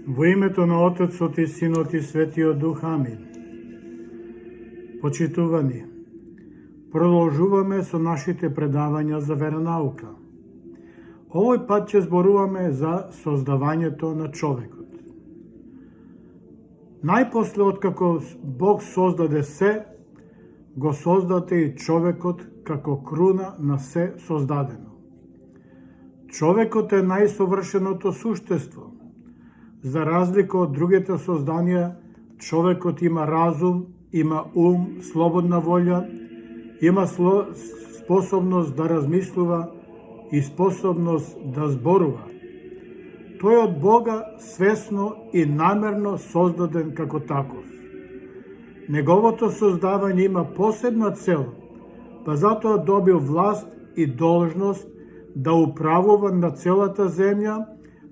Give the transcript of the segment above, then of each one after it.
Во името на Отецот и Синот и Светиот Дух, амин. Почитувани, продолжуваме со нашите предавања за веронаука. Овој пат ќе зборуваме за создавањето на човекот. Најпосле откако Бог создаде се, го создаде и човекот како круна на се создадено. Човекот е најсовршеното суштество. За разлика од другите созданија, човекот има разум, има ум, слободна волја, има способност да размислува и способност да зборува. Тој е од Бога свесно и намерно создаден како таков. Неговото создавање има посебна цел, па затоа добил власт и должност да управува на целата земја,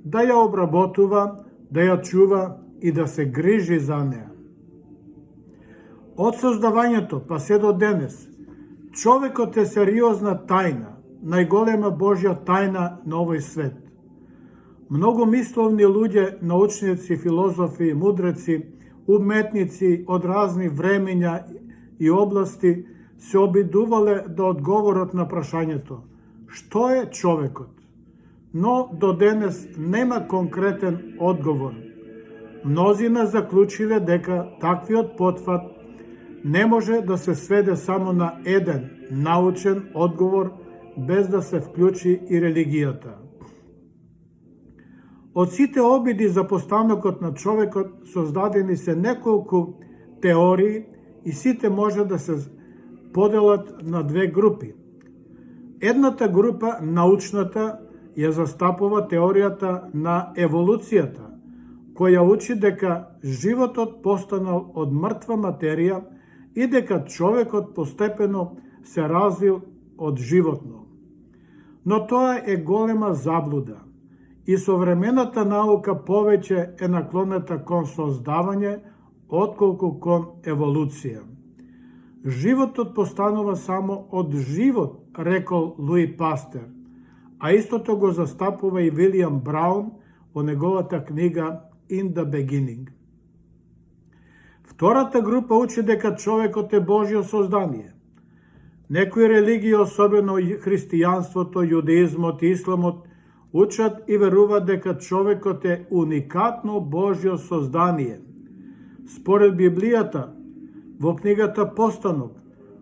да ја обработува, да ја чува и да се грижи за неа. Од создавањето па се до денес, човекот е сериозна тајна, најголема Божја тајна на овој свет. Многу мисловни луѓе, научници, филозофи, мудреци, уметници од разни времења и области се обидувале да одговорат на прашањето што е човекот? Но до денес нема конкретен одговор. Мнозина заклучиле дека таквиот потфат не може да се сведе само на еден научен одговор без да се вклучи и религијата. Од сите обиди за постанокот на човекот создадени се неколку теории и сите може да се поделат на две групи. Едната група, научната, ја застапува теоријата на еволуцијата, која учи дека животот постанал од мртва материја и дека човекот постепено се развил од животно. Но тоа е голема заблуда и современата наука повеќе е наклонета кон создавање отколку кон еволуција. Животот постанува само од живот, рекол Луи Пастер, а истото го застапува и Вилијам Браун во неговата книга In the Beginning. Втората група учи дека човекот е Божјо создание. Некои религии, особено христијанството, јудеизмот и исламот, учат и веруваат дека човекот е уникатно Божјо создание. Според Библијата, во книгата Постанок,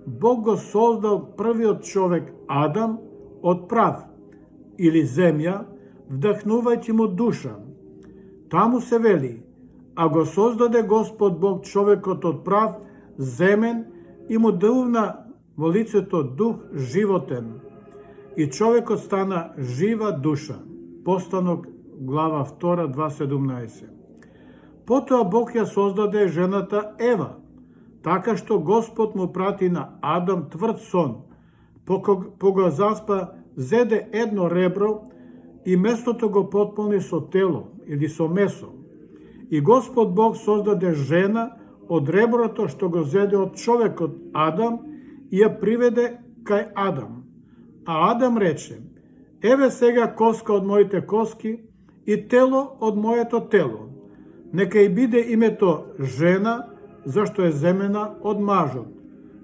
Бог го создал првиот човек Адам од прав, или земја, вдахнувајќи му душа. Таму се вели, а го создаде Господ Бог човекот од прав, земен и му дувна во лицето дух животен. И човекот стана жива душа. Постанок, глава 2, 2.17. Потоа Бог ја создаде жената Ева, така што Господ му прати на Адам тврд сон, кога заспа, зеде едно ребро и местото го потполни со тело или со месо. И Господ Бог создаде жена од реброто што го зеде од човекот Адам и ја приведе кај Адам. А Адам рече, еве сега коска од моите коски и тело од моето тело. Нека и биде името жена, зашто е земена од мажот.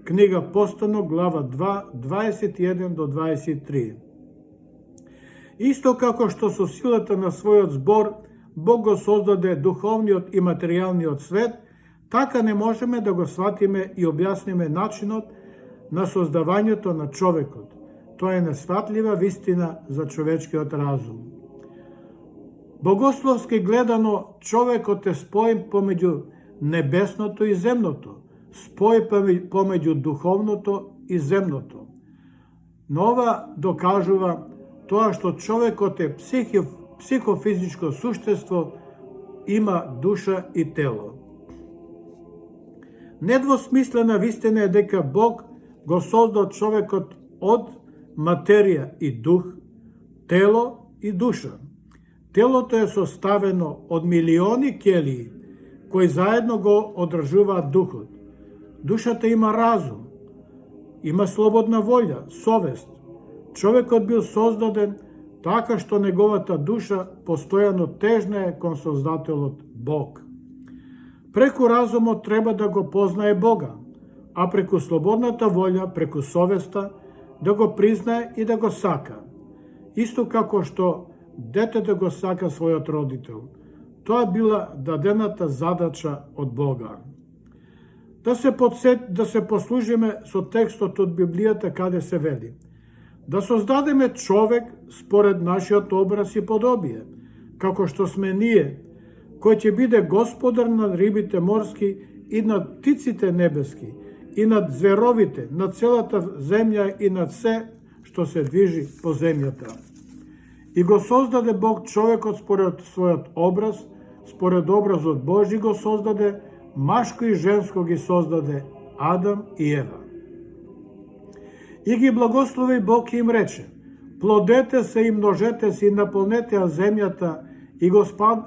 Книга Постанок, глава 2, 21 до 23. Исто како што со силата на својот збор Бог го создаде духовниот и материјалниот свет, така не можеме да го сватиме и објасниме начинот на создавањето на човекот. Тоа е несватлива вистина за човечкиот разум. Богословски гледано, човекот е спој помеѓу небесното и земното, спој помеѓу духовното и земното. Но ова докажува тоа што човекот е психофизичко суштество, има душа и тело. Недвосмислена вистина е дека Бог го создал човекот од материја и дух, тело и душа. Телото е составено од милиони ќелии, кои заедно го одржуваат духот. Душата има разум, има слободна волја, совест. Човекот бил создаден така што неговата душа постојано тежна е кон Создателот Бог. Преку разумот треба да го познае Бога, а преку слободната волја, преку совеста, да го признае и да го сака. Исто како што детето го сака својот родител. Тоа била дадената задача од Бога. Да се послужиме со текстот од Библијата каде се вели: да создадеме човек според нашиот образ и подобие, како што сме ние, кој ќе биде господар над рибите морски и над птиците небески, и над зверовите, над целата земја и над се што се движи по земјата. И го создаде Бог човекот според својот образ, според образот Божи го создаде, машко и женско ги создаде Адам и Ева. И ги благослови Бог и им рече: плодете се и множете се и наполнете ја земјата и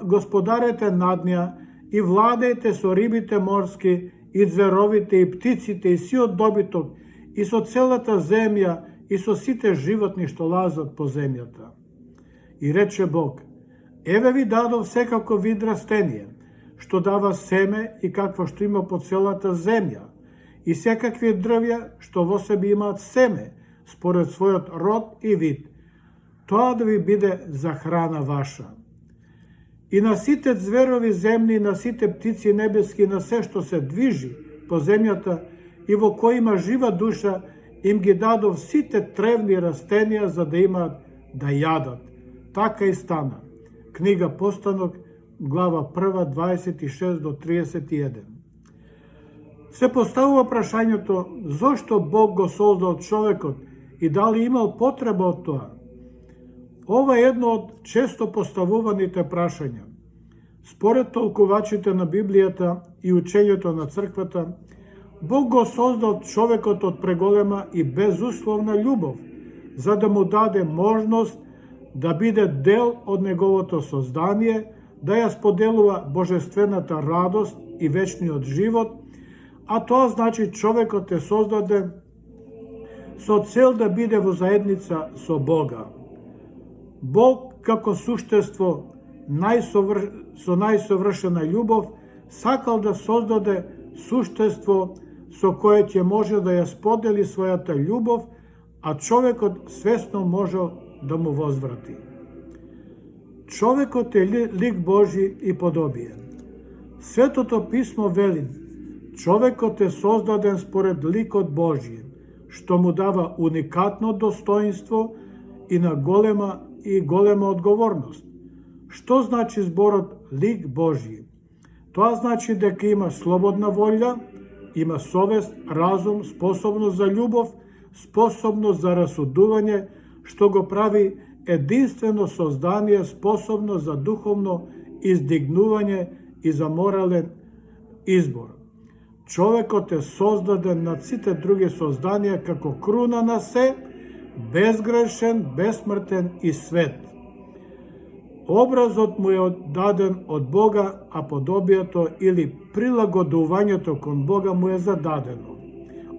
господарете над неа и владејте со рибите морски и зверовите и птиците и сиот добиток и со целата земја и со сите животни што лазат по земјата. И рече Бог: еве ви дадов секако вид растение, што дава семе и какво што има по целата земја, и секакви дрвја што во себе имаат семе, според својот род и вид. Тоа да ви биде за храна ваша. И на сите зверови земни, на сите птици небески, на се што се движи по земјата и во кој има жива душа, им ги дадов сите тревни растенија за да имаат да јадат. Така и стана. Книга Постанок, глава 1, 26 до 31. Се поставува прашањето зошто Бог го создал човекот и дали имал потреба од тоа. Ова е едно од често поставуваните прашања. Според толкувачите на Библијата и учењето на црквата, Бог го создал човекот од преголема и безусловна љубов, за да му даде можност да биде дел од неговото создание, да ја споделува божествената радост и вечниот живот, а тоа значи човекот е создаде со цел да биде во заедница со Бога. Бог како суштество со најсовршена љубов сакал да создаде суштество со кое ќе може да ја сподели својата љубов, а човекот свесно можел да му возврати. Човекот е лик Божи и подобие. Светото писмо вели: човекот е создаден според ликот Божи, што му дава уникатно достоинство и на голема одговорност. Што значи зборот лик Божи? Тоа значи дека има слободна волја, има совест, разум, способност за љубов, способност за расудување, што го прави единствено создание способно за духовно издигнување и за морален избор. Човекот е создаден над сите други созданија како круна на се, безгрешен, безсмртен и свет. Образот му е даден од Бога, а подобието или прилагодувањето кон Бога му е зададено.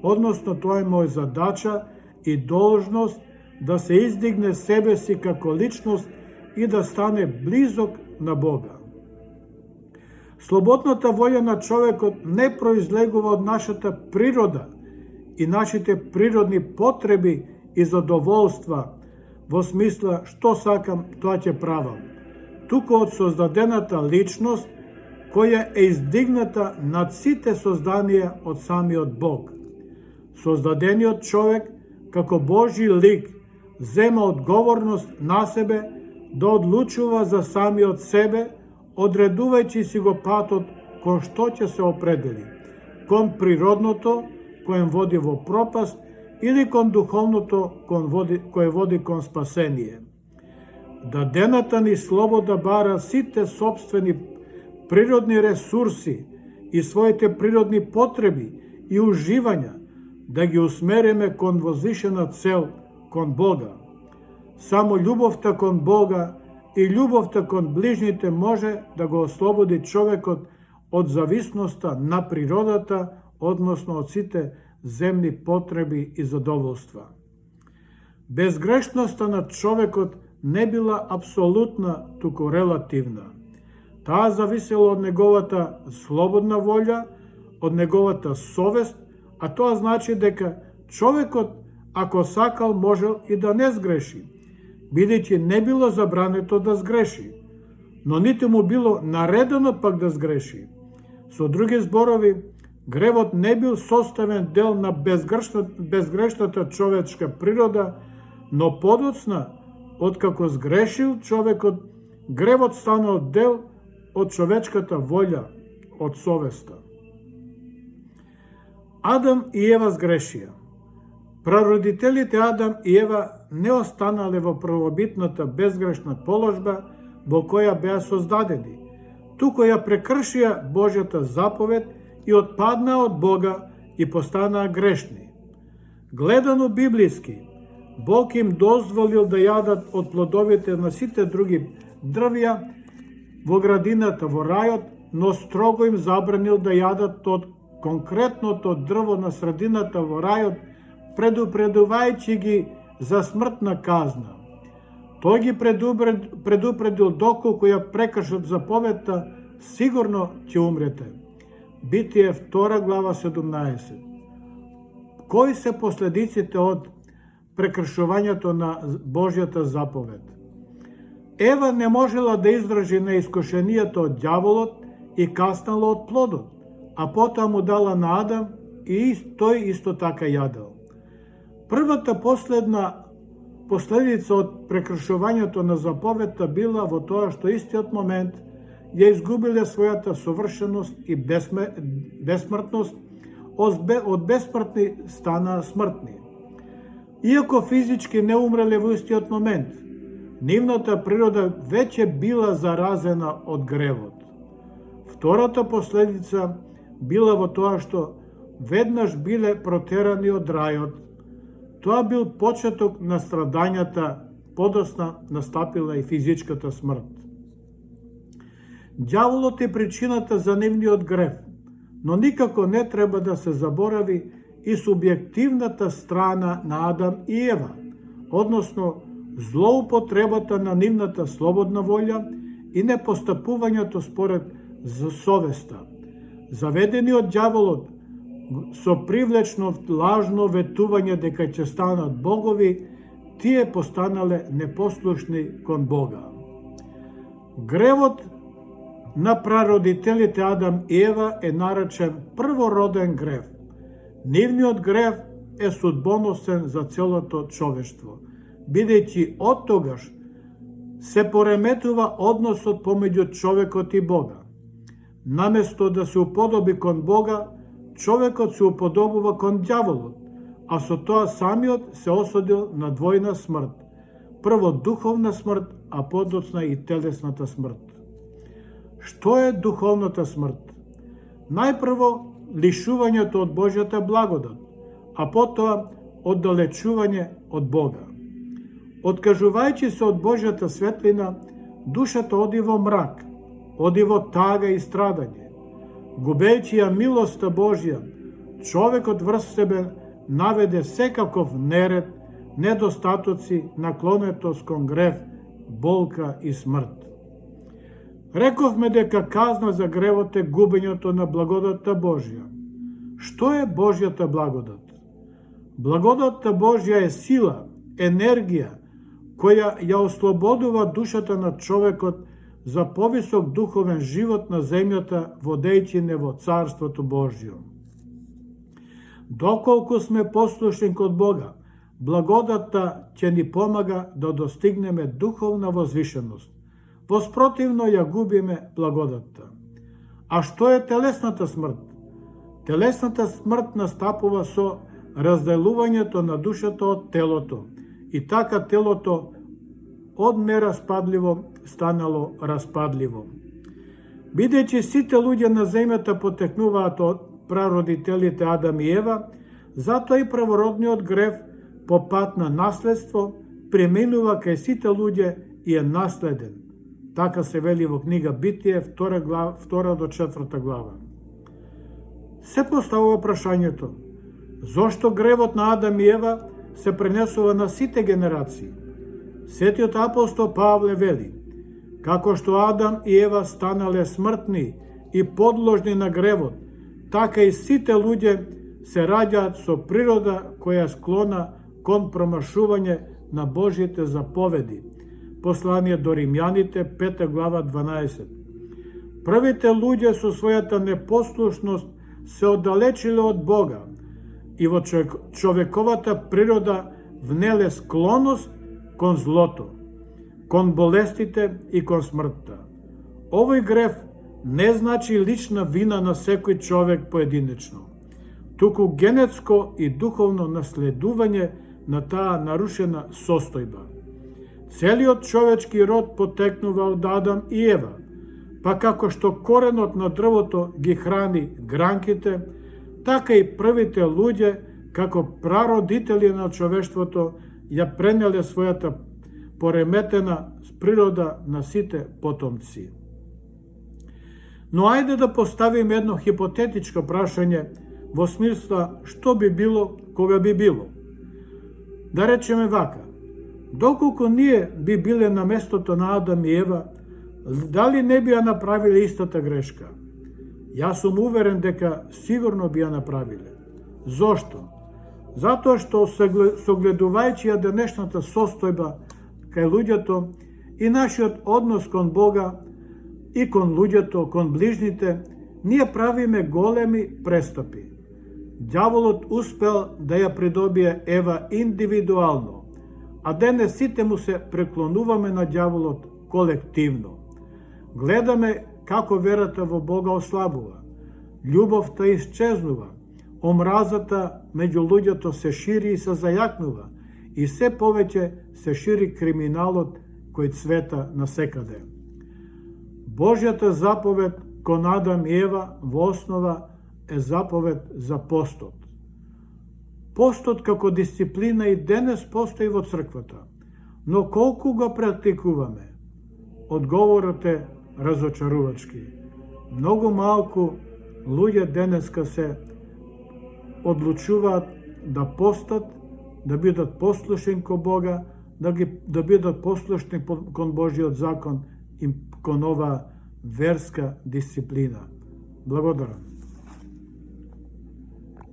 Односно, тоа е моја задача и должност да се издигне себе си како личност и да стане близок на Бога. Слободната волја на човекот не произлегува од нашата природа и нашите природни потреби и задоволства, во смисла што сакам, тоа ќе правам, туку од создадената личност која е издигната над сите созданија од самиот Бог. Создадениот човек, како Божи лик, зема одговорност на себе да одлучува за самиот себе, одредувајќи си го патот кон што ќе се определи, кон природното, кој води во пропаст, или кон духовното, кој води кон спасение. Дадената ни слобода бара сите собствени природни ресурси и своите природни потреби и уживања да ги усмериме кон возвишена цел, кон Бога. Само љубовта кон Бога и љубовта кон ближните може да го ослободи човекот од зависноста на природата, односно од сите земни потреби и задоволства. Безгрешноста на човекот не била апсолутна, туку релативна. Таа зависело од неговата слободна волја, од неговата совест, а тоа значи дека човекот, ако сакал, можел и да не сгреши, бидејќи не било забрането да сгреши, но ниту му било наредено пак да сгреши. Со други зборови, гревот не бил составен дел на безгрешната човечка природа, но подоцна, откако сгрешил човекот, гревот станал дел од човечката волја, од совеста. Адам и Ева сгрешија. Прародителите Адам и Ева не останале во првобитната безгрешна положба во која беа создадени, туку ја прекршија Божјата заповед и отпаднаа од Бога и постанаа грешни. Гледано библиски, Бог им дозволил да јадат од плодовите на сите други дрвја во градината во рајот, но строго им забранил да јадат од конкретното дрво на средината во рајот, предупредувајќи ги за смртна казна. Тој ги предупредил доколку ја прекршат заповедта, сигурно ќе умрете. Битие 2 глава 17. Кои се последиците од прекршувањето на Божјата заповед? Ева не можела да издржи на искушението од ѓаволот и каснала од плодот, а потоа му дала на Адам и тој исто така јадел. Првата последица од прекршувањето на заповедта била во тоа што истиот момент ја изгубиле својата совршеност и бесмртност, од бесмртни станаа смртни. Иако физички не умреле во истиот момент, нивната природа веќе била заразена од гревот. Втората последица била во тоа што веднаш биле протерани од рајот. Тоа бил почеток на страдањата, подосна настапила и физичката смрт. Ѓаволот е причината за нивниот грев, но никако не треба да се заборави и субјективната страна на Адам и Ева, односно злоупотребата на нивната слободна волја и непостапувањето според совеста. Заведени од ѓаволот со привлечно лажно ветување дека ќе станат богови, тие постанале непослушни кон Бога. Гревот на прародителите Адам и Ева е наречен првороден грев. Нивниот грев е судбоносен за целото човештво, бидејќи од тогаш се пореметува односот помеѓу човекот и Бога. Наместо да се уподоби кон Бога, човекот се уподобува кон ѓаволот, а со тоа самиот се осудил на двојна смрт. Прво духовна смрт, а подоцна и телесната смрт. Што е духовната смрт? Најпрво лишувањето од Божјата благодат, а потоа оддалечување од Бога. Откажувајќи се од Божјата светлина, душата оди во мрак, оди во тага и страдање. Губејќи ја милоста Божја, човекот врз себе наведе секаков неред, недостатоци, наклонетост кон грев, болка и смрт. Рековме дека казна за гревот е губењето на благодатта Божја. Што е Божјата благодат? Благодатта Божја е сила, енергија, која ја ослободува душата на човекот за повисок духовен живот на земјата, водејќи не во Царството Божјо. Доколку сме послушни кон Бога, благодатта ќе ни помага да достигнеме духовна возвишеност. Воспротивно ја губиме благодатта. А што е телесната смрт? Телесната смрт настапува со разделувањето на душата од телото и така телото од нераспадливо станало распадливо. Бидејќи сите луѓе на земјата потекнуваат од прародителите Адам и Ева, затоа и првородниот грев по пат на наследство преминува кај сите луѓе и е наследен. Така се вели во книга Битие 2 до 4 глава. Се поставува прашањето: зошто гревот на Адам и Ева се пренесува на сите генерации? Светиот апостол Павле вели: како што Адам и Ева станале смртни и подложни на гревот, така и сите луѓе се раѓаат со природа која е склона кон промашување на Божјите заповеди. Послание до Римјаните, 5 глава 12. Првите луѓе со својата непослушност се оддалечиле од Бога и во човековата природа внеле склоност кон злото, кон болестите и кон смртта. Овој грев не значи лична вина на секој човек поединечно, туку генетско и духовно наследување на таа нарушена состојба. Целиот човечки род потекнува од Адам и Ева, па како што коренот на дрвото ги храни гранките, така и првите луѓе, како прародители на човештвото, ја пренеле својата пореметена природа на сите потомци. Но ајде да поставиме едно хипотетичко прашање во смисла што би било кога би било. Да речеме вака: доколку ние би биле на местото на Адам и Ева, дали не би ја направиле истата грешка? Јас сум уверен дека сигурно би ја направиле. Зошто? Затоа што согледувајќи ја денешната состојба кај луѓето и нашиот однос кон Бога и кон луѓето, кон ближните, ние правиме големи престапи. Ѓаволот успел да ја придобие Ева индивидуално, а денес сите му се преклонуваме на ѓаволот колективно. Гледаме како верата во Бога ослабува, љубовта исчезнува, омразата меѓу луѓето се шири и се зајакнува и се повеќе се шири криминалот кој цвета насекаде. Божјата заповед кон Адам и Ева во основа е заповед за постот. Постот како дисциплина и денес постои во црквата, но колку го практикуваме? Одговорот е разочарувачки. Многу малку луѓе денеска се одлучуваат да постат, да бидат послушни кон Бога, да бидат послушни кон Божиот закон и кон оваа верска дисциплина. Благодарам.